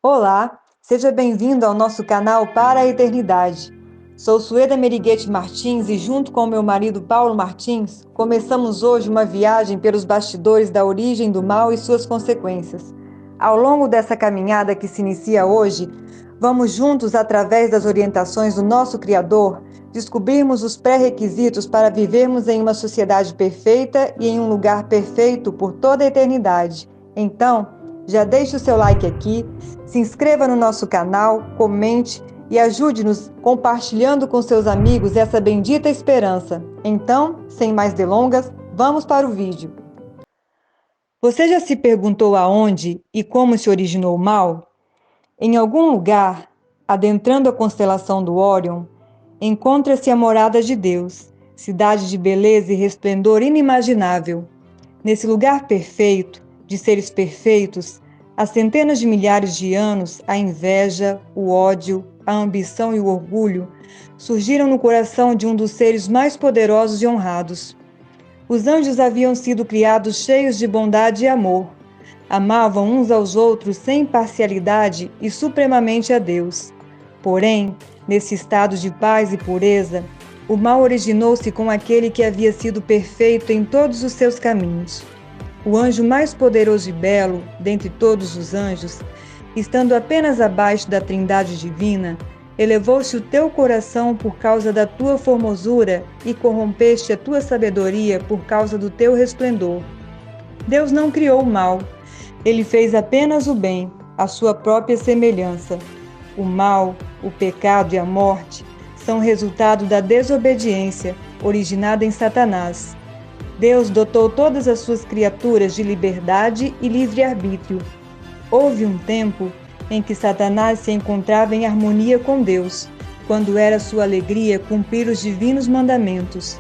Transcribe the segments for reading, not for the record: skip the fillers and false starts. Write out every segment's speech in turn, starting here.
Olá, seja bem-vindo ao nosso canal Para a Eternidade. Sou Sueda Meriguete Martins e junto com meu marido Paulo Martins, começamos hoje uma viagem pelos bastidores da origem do mal e suas consequências. Ao longo dessa caminhada que se inicia hoje, vamos juntos, através das orientações do nosso Criador, descobrirmos os pré-requisitos para vivermos em uma sociedade perfeita e em um lugar perfeito por toda a eternidade. Então, já deixe o seu like aqui, se inscreva no nosso canal, comente e ajude-nos compartilhando com seus amigos essa bendita esperança. Então, sem mais delongas, vamos para o vídeo. Você já se perguntou aonde e como se originou o mal? Em algum lugar, adentrando a constelação do Órion, encontra-se a morada de Deus, cidade de beleza e resplendor inimaginável. Nesse lugar perfeito, de seres perfeitos, há centenas de milhares de anos, a inveja, o ódio, a ambição e o orgulho surgiram no coração de um dos seres mais poderosos e honrados. Os anjos haviam sido criados cheios de bondade e amor. Amavam uns aos outros sem parcialidade e supremamente a Deus. Porém, nesse estado de paz e pureza, o mal originou-se com aquele que havia sido perfeito em todos os seus caminhos. O anjo mais poderoso e belo, dentre todos os anjos, estando apenas abaixo da Trindade divina, elevou-se o teu coração por causa da tua formosura e corrompeste a tua sabedoria por causa do teu resplendor. Deus não criou o mal, ele fez apenas o bem, a sua própria semelhança. O mal, o pecado e a morte são resultado da desobediência, originada em Satanás. Deus dotou todas as suas criaturas de liberdade e livre-arbítrio. Houve um tempo em que Satanás se encontrava em harmonia com Deus, quando era sua alegria cumprir os divinos mandamentos.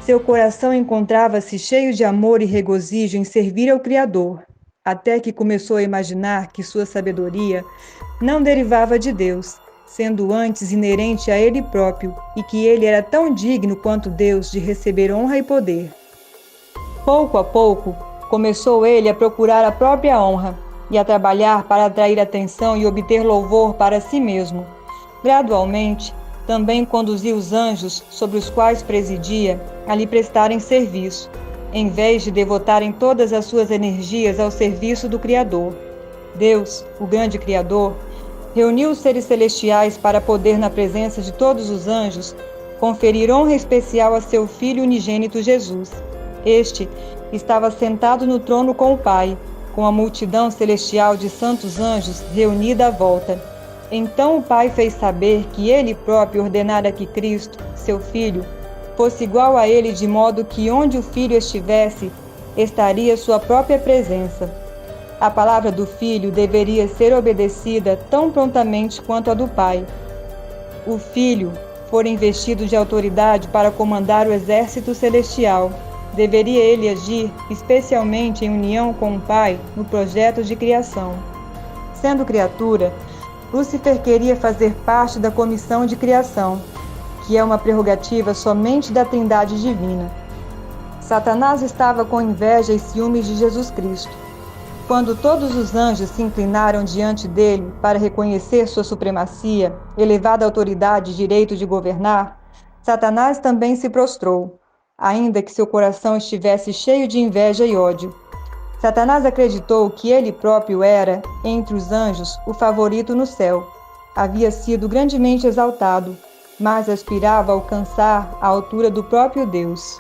Seu coração encontrava-se cheio de amor e regozijo em servir ao Criador, até que começou a imaginar que sua sabedoria não derivava de Deus, sendo antes inerente a ele próprio, e que ele era tão digno quanto Deus de receber honra e poder. Pouco a pouco, começou ele a procurar a própria honra e a trabalhar para atrair atenção e obter louvor para si mesmo. Gradualmente, também conduziu os anjos sobre os quais presidia a lhe prestarem serviço, em vez de devotarem todas as suas energias ao serviço do Criador. Deus, o grande Criador, reuniu os seres celestiais para poder, na presença de todos os anjos, conferir honra especial a seu Filho unigênito Jesus. Este estava sentado no trono com o Pai, com a multidão celestial de santos anjos reunida à volta. Então o Pai fez saber que ele próprio ordenara que Cristo, seu Filho, fosse igual a ele, de modo que onde o Filho estivesse, estaria sua própria presença. A palavra do Filho deveria ser obedecida tão prontamente quanto a do Pai. O Filho fora investido de autoridade para comandar o exército celestial. Deveria ele agir especialmente em união com o Pai no projeto de criação. Sendo criatura, Lúcifer queria fazer parte da comissão de criação, que é uma prerrogativa somente da Trindade divina. Satanás estava com inveja e ciúmes de Jesus Cristo. Quando todos os anjos se inclinaram diante dele para reconhecer sua supremacia, elevada autoridade e direito de governar, Satanás também se prostrou, ainda que seu coração estivesse cheio de inveja e ódio. Satanás acreditou que ele próprio era, entre os anjos, o favorito no céu. Havia sido grandemente exaltado, mas aspirava a alcançar a altura do próprio Deus.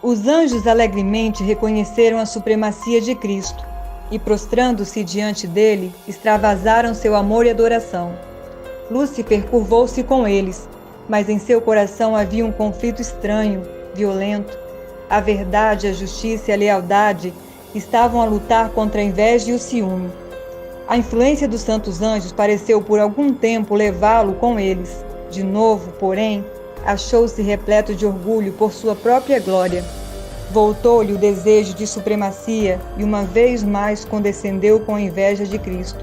Os anjos alegremente reconheceram a supremacia de Cristo e, prostrando-se diante dele, extravasaram seu amor e adoração. Lúcifer curvou-se com eles, mas em seu coração havia um conflito estranho, violento. A verdade, a justiça e a lealdade estavam a lutar contra a inveja e o ciúme. A influência dos santos anjos pareceu por algum tempo levá-lo com eles. De novo, porém, achou-se repleto de orgulho por sua própria glória. Voltou-lhe o desejo de supremacia e uma vez mais condescendeu com a inveja de Cristo.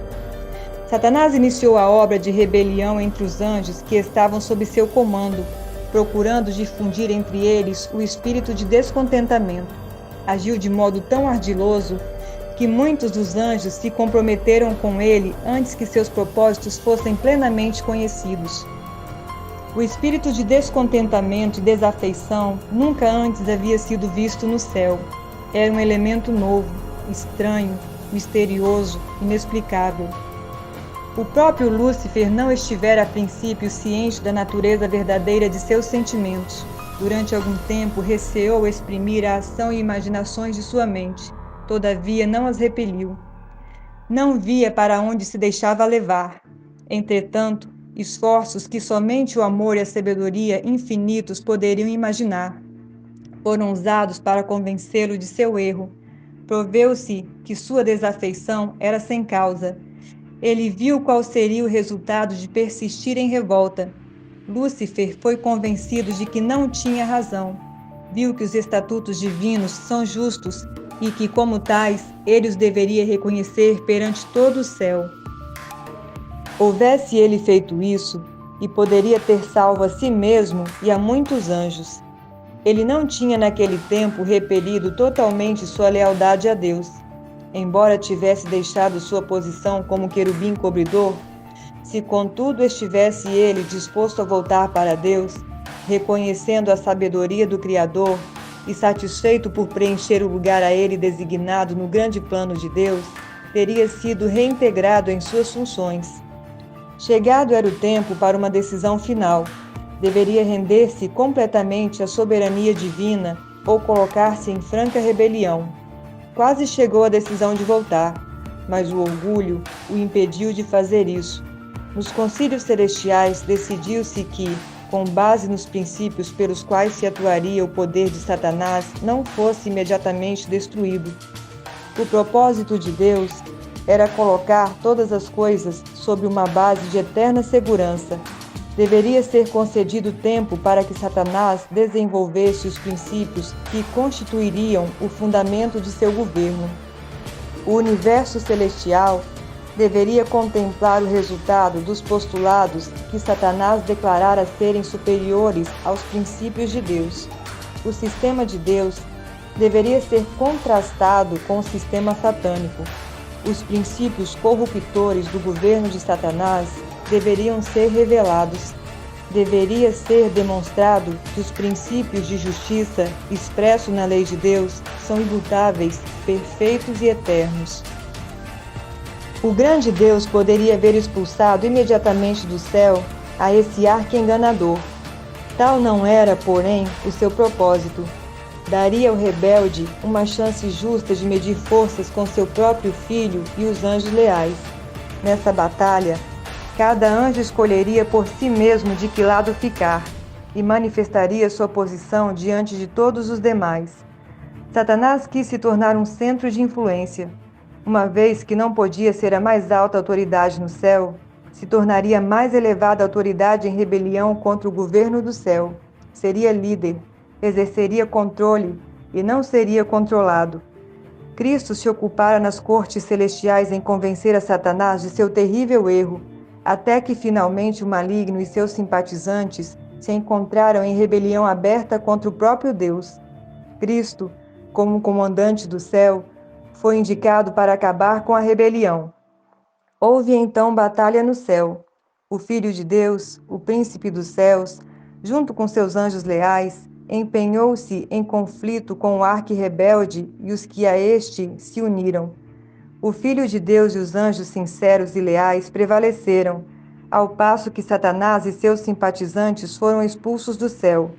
Satanás iniciou a obra de rebelião entre os anjos que estavam sob seu comando, procurando difundir entre eles o espírito de descontentamento. Agiu de modo tão ardiloso que muitos dos anjos se comprometeram com ele antes que seus propósitos fossem plenamente conhecidos. O espírito de descontentamento e desafeição nunca antes havia sido visto no céu. Era um elemento novo, estranho, misterioso, inexplicável. O próprio Lúcifer não estivera a princípio ciente da natureza verdadeira de seus sentimentos. Durante algum tempo receou exprimir a ação e imaginações de sua mente, todavia não as repeliu. Não via para onde se deixava levar. Entretanto, esforços que somente o amor e a sabedoria infinitos poderiam imaginar foram usados para convencê-lo de seu erro. Proveu-se que sua desafeição era sem causa. Ele viu qual seria o resultado de persistir em revolta. Lúcifer foi convencido de que não tinha razão. Viu que os estatutos divinos são justos e que, como tais, ele os deveria reconhecer perante todo o céu. Houvesse ele feito isso, e poderia ter salvo a si mesmo e a muitos anjos. Ele não tinha naquele tempo repelido totalmente sua lealdade a Deus. Embora tivesse deixado sua posição como querubim cobridor, se contudo estivesse ele disposto a voltar para Deus, reconhecendo a sabedoria do Criador e satisfeito por preencher o lugar a ele designado no grande plano de Deus, teria sido reintegrado em suas funções. Chegado era o tempo para uma decisão final. Deveria render-se completamente à soberania divina ou colocar-se em franca rebelião. Quase chegou a decisão de voltar, mas o orgulho o impediu de fazer isso. Nos concílios celestiais decidiu-se que, com base nos princípios pelos quais se atuaria o poder de Satanás, não fosse imediatamente destruído. O propósito de Deus era colocar todas as coisas sobre uma base de eterna segurança. Deveria ser concedido tempo para que Satanás desenvolvesse os princípios que constituiriam o fundamento de seu governo. O universo celestial deveria contemplar o resultado dos postulados que Satanás declarara serem superiores aos princípios de Deus. O sistema de Deus deveria ser contrastado com o sistema satânico. Os princípios corruptores do governo de Satanás deveriam ser revelados. Deveria ser demonstrado que os princípios de justiça expressos na lei de Deus são imutáveis, perfeitos e eternos. O grande Deus poderia haver expulsado imediatamente do céu a esse arqui-enganador. Tal não era, porém, o seu propósito. Daria ao rebelde uma chance justa de medir forças com seu próprio filho e os anjos leais. Nessa batalha, cada anjo escolheria por si mesmo de que lado ficar e manifestaria sua posição diante de todos os demais. Satanás quis se tornar um centro de influência. Uma vez que não podia ser a mais alta autoridade no céu, se tornaria a mais elevada autoridade em rebelião contra o governo do céu. Seria líder, exerceria controle e não seria controlado. Cristo se ocupara nas cortes celestiais em convencer a Satanás de seu terrível erro, até que finalmente o maligno e seus simpatizantes se encontraram em rebelião aberta contra o próprio Deus. Cristo, como comandante do céu, foi indicado para acabar com a rebelião. Houve então batalha no céu. O Filho de Deus, o Príncipe dos céus, junto com seus anjos leais, empenhou-se em conflito com o arqui-rebelde e os que a este se uniram. O Filho de Deus e os anjos sinceros e leais prevaleceram, ao passo que Satanás e seus simpatizantes foram expulsos do céu.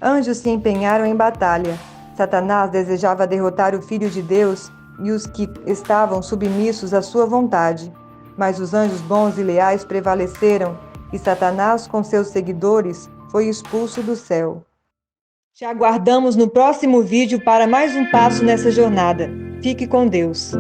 Anjos se empenharam em batalha. Satanás desejava derrotar o Filho de Deus e os que estavam submissos à sua vontade, mas os anjos bons e leais prevaleceram, e Satanás, com seus seguidores, foi expulso do céu. Te aguardamos no próximo vídeo para mais um passo nessa jornada. Fique com Deus.